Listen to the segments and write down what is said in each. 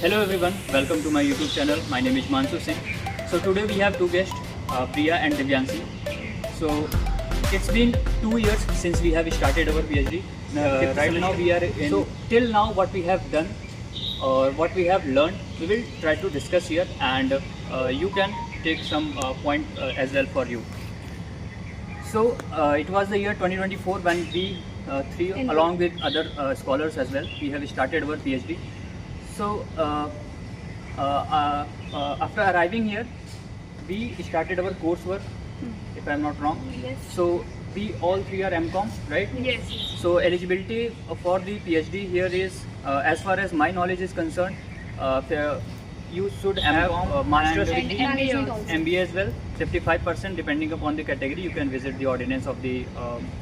Hello everyone, welcome to my YouTube channel. My name is Mansu Singh. So today we have two guests, Priya and Divyanshi. So it's been 2 years since we have started our PhD. Right now we are in. So till now what we have done or what we have learned, we will try to discuss here, and you can take some point as well for you. So it was the year 2024 when we three, along with other scholars as well, we have started our PhD. So after arriving here, we started our coursework, if I am not wrong. Yes. So we all three are MCOM, right? Yes. So eligibility for the PhD here is, as far as my knowledge is concerned, you should have master's And degree, MBA also. MBA as well. 55% depending upon the category. You can visit the ordinance of the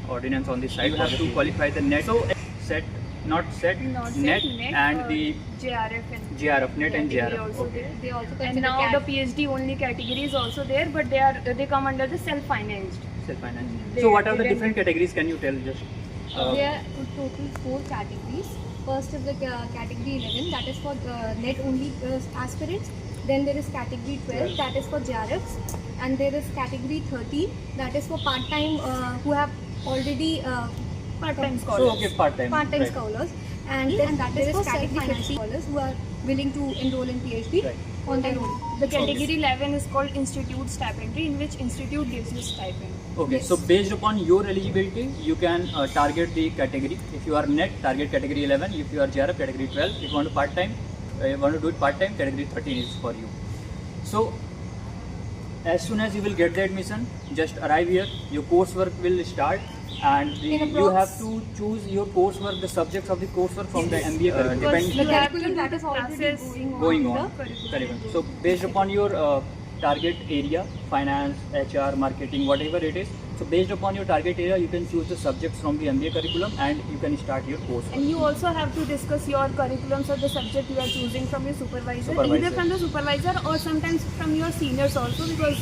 ordinance on the site. You have to qualify the net. So set, not set, Not net, net, and the JRF and JRF, net and category JRF. also Okay. there. They also And consider now CAT. the PhD only category is also there, but they come under the self-financed. Self-finance. They So what are the didn't- different categories? Can you tell just? There are total 4 categories. First is the category 11, that is for net only aspirants. Then there is category 12, that is for JRFs. And there is category 13, that is for part-time who have already Part-time So scholars. okay, part-time. part-time right. scholars. And then that is for category 15 scholars who are willing to enroll in PhD Right. on their own. The category 11 is called Institute Stipendary, in which institute gives you stipend. Okay, Yes. so based upon your eligibility, you can target the category. If you are net, target category 11. If you are JRF, category 12. If you want to part-time, you want to do it part-time, category 13 is for you. So as soon as you will get the admission, just arrive here. Your coursework will start, and In you approx- have to choose your coursework, the subjects of the coursework from the MBA curriculum. Because The you have to curriculum do that the is already classes Going on on. the Curriculum. So based upon your target area, finance, HR, marketing, whatever it is. So based upon your target area, you can choose the subjects from the MBA curriculum, and you can start your course. And you also have to discuss your curriculums or the subject you are choosing from your supervisor, Supervisor. either from the supervisor or sometimes from your seniors also, because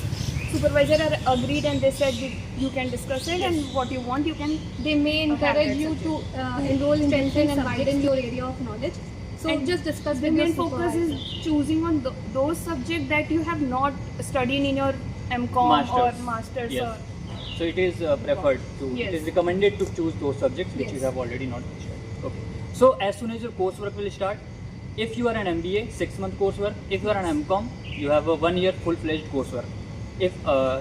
supervisor are agreed and they said you can discuss it, and what you want you can. They may have encourage that you subject. to enroll in Strengthen different and subjects. widen your area of knowledge. So And just discuss The with your main focus supervisor. is choosing on those subjects that you have not studied in your MCOM or masters. Yes. So it is preferred to, Yes. it is recommended to choose those subjects which you Yes. have already not studied. Okay. So as soon as your coursework will start, if you are an MBA, 6-month coursework. If you are an MCOM, you have a 1-year full-fledged coursework. If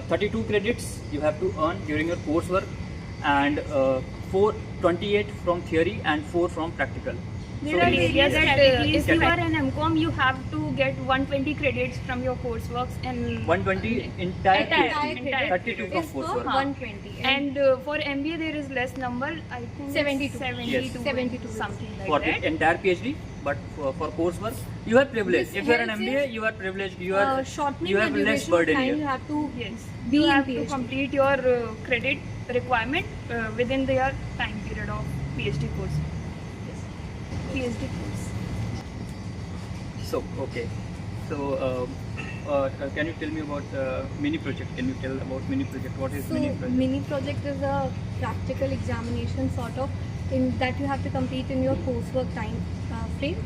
32 credits you have to earn during your coursework, and 28 from theory and 4 from practical. There So are it is- areas that if you Categories. are an MCOM, you have to get 120 credits from your courseworks and 120 entire Entire PhD, credit 32 from is for coursework. 120 and for MBA there is less number. I think 72. 72, Yes. 72. something like For that. the entire PhD, but for coursework, you are privileged. This If you are an helps MBA, in, you are privileged. You are shortening you the have less duration of burden time you here. have to Yes, be you in have to PhD. complete your credit requirement within their time period of PhD course. Yes. PhD course. So okay. So can you tell me about mini project? Can you tell about mini project? What is So mini project? mini project is a practical examination sort of in that you have to complete in your coursework time frame.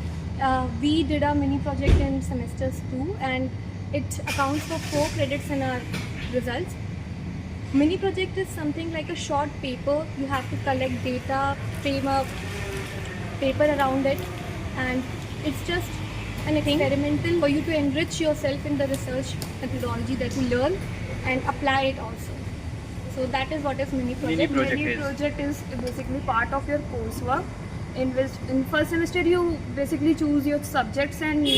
We did our mini project in semesters 2, and it accounts for 4 credits in our results. Mini project is something like a short paper. You have to collect data, frame a paper around it, and it's just an experimental for you to enrich yourself in the research methodology that you learn and apply it also. So that is what is mini project. project Mini is- project is basically part of your coursework, in which in first semester you basically choose your subjects, and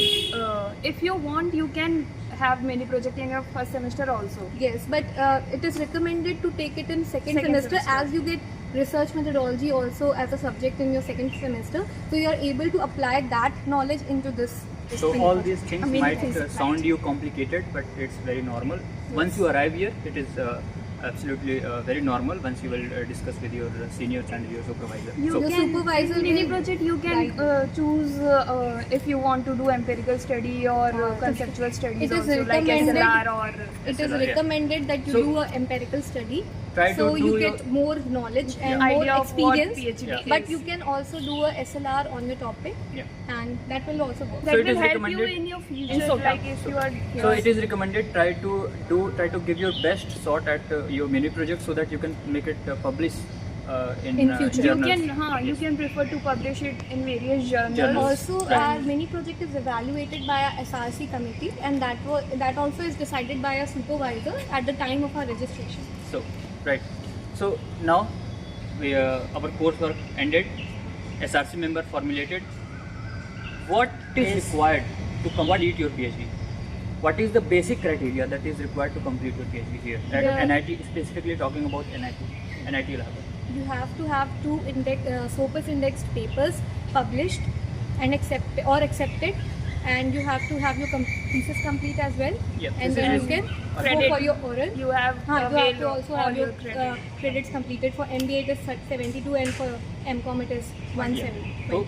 if you want you can have mini project in your first semester also. Yes, but it is recommended to take it in second Second semester, semester. as you get research methodology also as a subject in your second semester. So you are able to apply that knowledge into this. So mini all project. these things Many might things, sound you complicated, but it's very normal. Once you arrive here, it is absolutely very normal once you will discuss with your seniors and your supervisor. You So can, supervisor in mini will project you can guide choose if you want to do empirical study or conceptual studies It is also, like recommended- SLR or it is SLR, yeah. recommended that you So- do an empirical study, Try so to you do get more knowledge and more idea of what experience. PhD Yeah. is. But you can also do a SLR on your topic, Yeah. and that will also work. that So it will is help you recommended- in your In future, SOTA. like if you are So it is recommended try to give your best shot at your mini project so that you can make it published in In future. you journals. can you Yes. can prefer to publish it in various journals. Journals. Also, Right. our mini project is evaluated by our SRC committee, and that also is decided by our supervisor at the time of our registration. So right. So now we our coursework ended. SRC member formulated. What is required to complete your PhD? What is the basic criteria that is required to complete your PhD here at The- NIT? Specifically talking about NIT Allahabad. You have to have two SOPUS indexed papers published and accepted, and you have to have your thesis complete as well. Yeah, And this then is you can go credit. for your oral. You have You have availed to also all have your credit. credits completed. For MBA it is 72, and for MCOM it is 170. So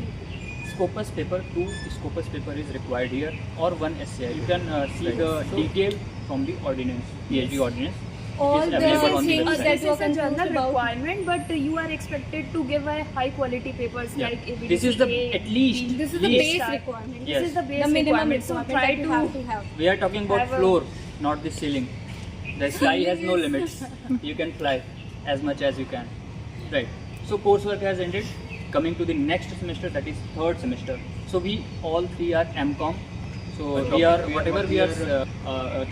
Scopus paper, 2 Scopus paper is required here, or 1 SCI. You can see the detail from the ordinance, PhD ordinance. All It is the available on the things website. that This you are is a confused journal about. requirement, but you are expected to give a high quality papers Yeah. like ABDCA. This is the at least. This is the least. base Start. requirement. Yes. This is the base The minimum requirement. So requirement try that you have to have. We are talking about Have a- floor, not the ceiling. The sky has no limits. You can fly as much as you can. Right. So coursework has ended. Coming to the next semester, that is third semester. So we all three are MCOM. So we are whatever we are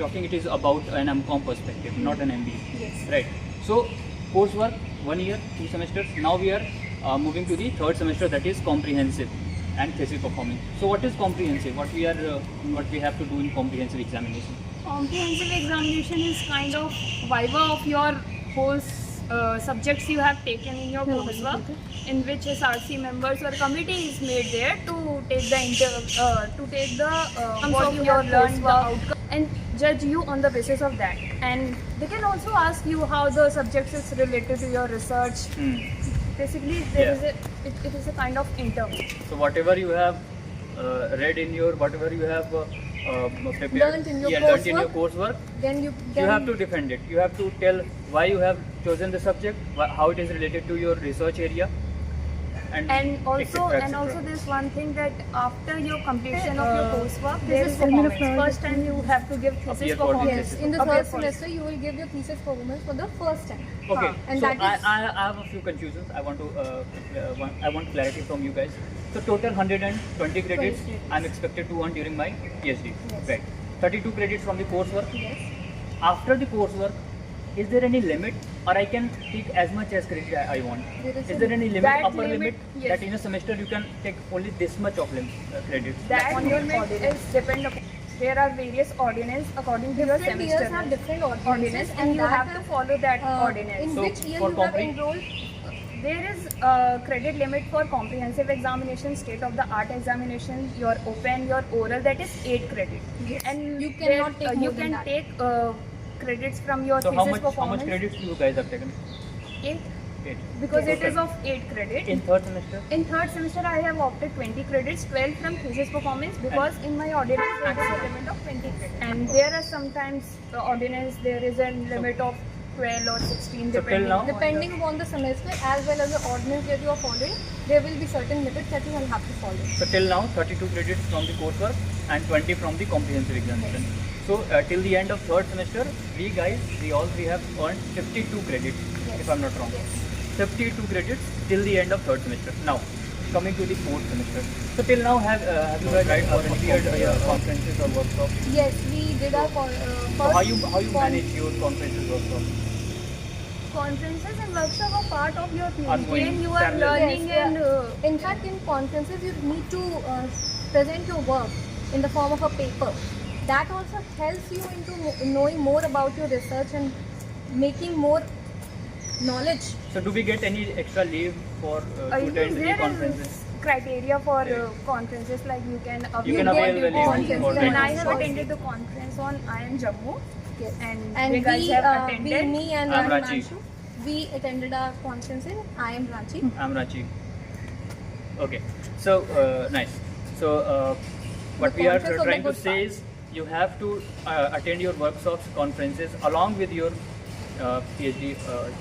talking, it is about an MCOM perspective, not an MBA. Yes. Right. So coursework 1 year, 2 semesters. Now we are moving to the third semester, that is comprehensive and thesis performance. So what is comprehensive? What we have to do in comprehensive examination? Comprehensive examination is kind of viva of your whole subjects you have taken in your coursework, in which SRC members or committee is made there to take the what you have learned, the outcome, and judge you on the basis of that. And they can also ask you how the subjects is related to your research. Basically, there is it is a kind of interview. So whatever you have read in your, whatever you have prepared, Learnt in your learnt in your coursework, coursework, Then you you have to defend it. You have to tell why you have chosen the subject, how it is related to your research area, and Also there's one thing that after your completion of your coursework, there is performance. First time you have to give thesis Appear for performance. Yes, in the Appear third for- semester you will give your thesis performance for the first time. Okay, And so that is- I have a few confusions. I want clarity from you guys. So total 120 credits 20 I'm expected to earn during my PhD. Yes. Right. 32 credits from the coursework. Yes. After the coursework, is there any limit, or I can take as much as credit I want? There is Is a there any limit, that upper limit, limit, yes. that in a semester you can take only this much of credits? That On your limit ordinance. is depend upon. There are various ordinance according to your Different semester. years have different ordinance, ordinances, and you have to follow that in ordinance. So, which year for you have compre- enrolled. There is a credit limit for comprehensive examination, state of the art examination, your open, your oral, that is 8 credit. Yes. And You cannot take you more than can that. take credits from your So thesis how much performance. credits you guys have taken? 8, 8. because Yes. it is of 8 credit. In third semester? In third semester, I have opted 20 credits, 12 from thesis performance, because in my ordinance there is a limit of 20 credits. And there are sometimes the ordinance there is a limit of 12 or 16 So till depending now- on the- Depending upon the semester as well as the ordinance that you are following, there will be certain limits that you will have to follow. So till now 32 credits from the coursework and 20 from the comprehensive examination. So till the end of third semester, we all three have earned 52 credits, Yes. if I'm not wrong. Yes. 52 credits till the end of third semester. Now, coming to the fourth semester. So till now, have you guys appeared conferences or workshops? Yes, we did our So how you manage your conferences workshops? conferences and workshop are part of your PhD, Ongoing, and you are parallel. learning Yes, and In fact, in conferences, you need to present your work in the form of a paper. That also helps you into knowing more about your research and making more knowledge. So do we get any extra leave for to attend the there conferences? is criteria for Yeah. Conferences, like you can You can avail the leave conferences. for And I that. have attended the conference on IIM Jammu, Yes. And we guys have attended. me and I'm Ranchi. Himanshu, we attended our conference in I am Ranchi. I'm Ranchi. Okay, so nice. So what The we are conference was trying the to good say part. is you have to attend your workshops, conferences along with your PhD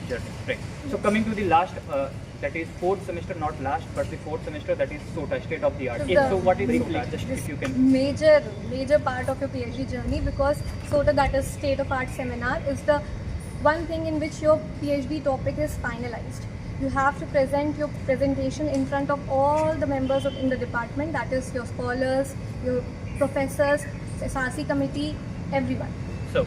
journey. Right. So coming to the last, that is fourth semester, not last, but the fourth semester, that is SOTA, state of the art. So So what is briefly, SOTA? Just this if you can. major part of your PhD journey, because SOTA, that is state of art seminar, is the one thing in which your PhD topic is finalized. You have to present your presentation in front of all the members in the department, that is your scholars, your professors, SRC committee, everyone.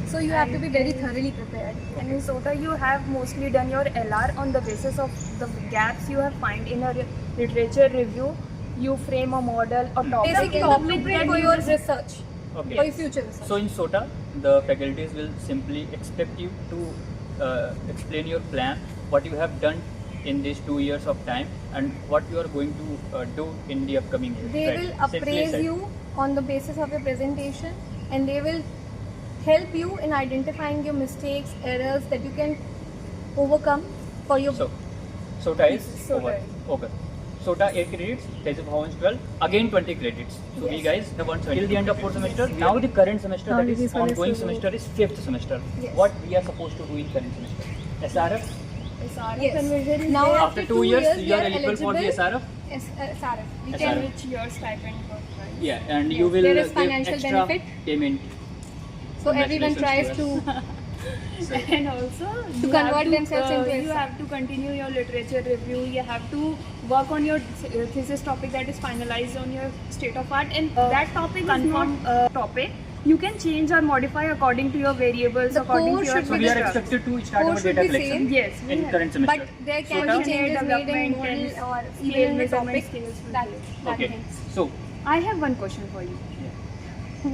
So you have to be very thoroughly prepared. And in SOTA, you have mostly done your LR on the basis of the gaps you have find in a literature review. You frame a model, a topic. Basically, the blueprint for your research, Okay. for your future research. So in SOTA, the faculties will simply expect you to explain your plan, what you have done in these 2 years of time, and what you are going to do in the upcoming years. They right? will Simply appraise said. you on the basis of your presentation, and they will help you in identifying your mistakes, errors that you can overcome for your So, SOTA is SOTA over. is- Okay. SOTA 8 credits, thesis performance 12, again 20 credits. So we Yes. guys have 170 till the end of 4th semester. Now the current semester, that is ongoing semester, is 5th semester. Yes. What we are supposed to do in current semester? SRF. yes. Now After 2 years, we you are eligible for the SRF. SRF. We SRF. can Which your stipend was, right? Yeah, and Yes, you will there is give financial extra benefit. payment. so everyone tries Congratulations to to us. And also To you convert have to, themselves into you SR. have to continue your literature review. You have to work on your thesis topic that is finalized on your state of art, and that topic is not topic. You can change or modify according to your variables, The according core to your should So be we are the structure. expected to start our Course should data be collection same. Yes, we in have. current semester. But there can SOTA? be changes made in Development model and or skill even in the measurement topic. skills will That, be. that Okay. things. So, I have one question for you.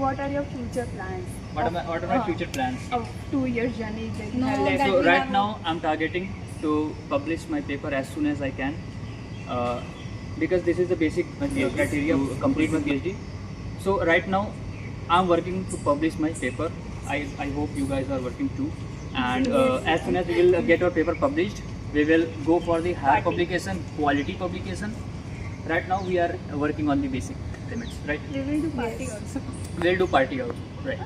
What are your future plans? what are my future plans? Of 2 years journey that you No, have left? that So we right have- now I'm targeting to publish my paper as soon as I can, because this is the basic criteria to complete my PhD. So right now I'm working to publish my paper. I hope you guys are working too. And as soon as we will get our paper published, we will go for the higher publication, quality publication. Right now we are working on the basic limits, right? We will do party Yes. also. We'll do party out, right?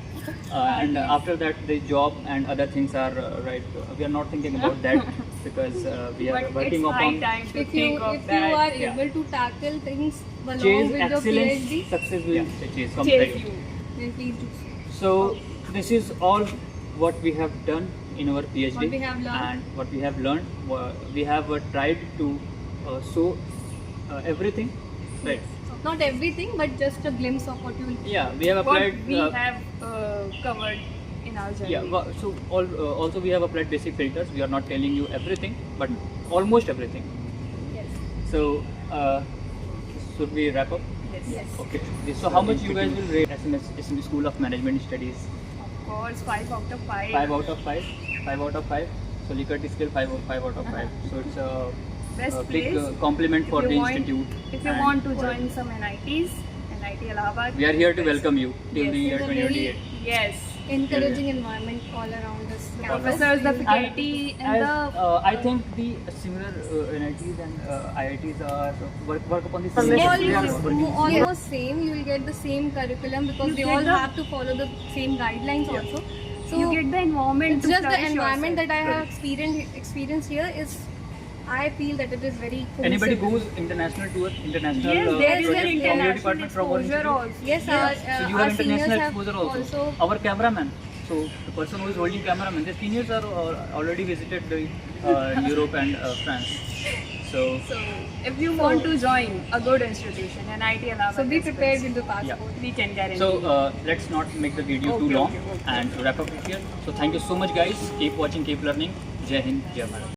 And after that, the job and other things are right. We are not thinking about that because we are But working it's high upon time to If you think of if that. you are Yeah. able to tackle things along chase with your excellence. PhD, Success will chase. chase Complete. you. then please do so. So this is all what we have done in our PhD, What we have learned. and what we have learned. We have tried to show everything, right? Not everything, but just a glimpse of what you will. Yeah, we have What applied. we have covered in our journey. Yeah, so also we have applied basic filters. We are not telling you everything, but almost everything. Yes. So, should we wrap up? Yes. Okay. So, how much you guys will rate SMS School of Management Studies? Of course, 5 out of 5. 5 out of 5. 5 out of 5. So, Likert is still 5 out of 5. So, it's a Best big place. compliment If for you the want- institute. If you and want to for- join some NITs, NIT Allahabad. we are here to welcome you till Yes, the year it's a very- 2028. Yes. Encouraging environment all around this campus. Professors, the faculty, and As, the I think the similar NITs and IITs are work upon the same. Almost same. You will get the same curriculum because You they get all the- have to follow the same guidelines Yeah. also. So you get the environment it's to just the flourish environment yourself. that I have experienced here is. I feel that it is very. Anybody cohesive. goes international tour, international Yes, there is an project from your international department from our exposure institute? also. Yes, So you our have seniors international have exposure also. Our cameraman. So the person who is holding cameraman, the seniors are already visited the Europe and France. So So, if you want to join a good institution, NIT Allahabad, So be is prepared best. with the passport. We can guarantee. so let's not make the video too Okay, long okay. and wrap up it here. So thank you so much, guys. Keep watching, keep learning. Jai Hind, Jai Bharat.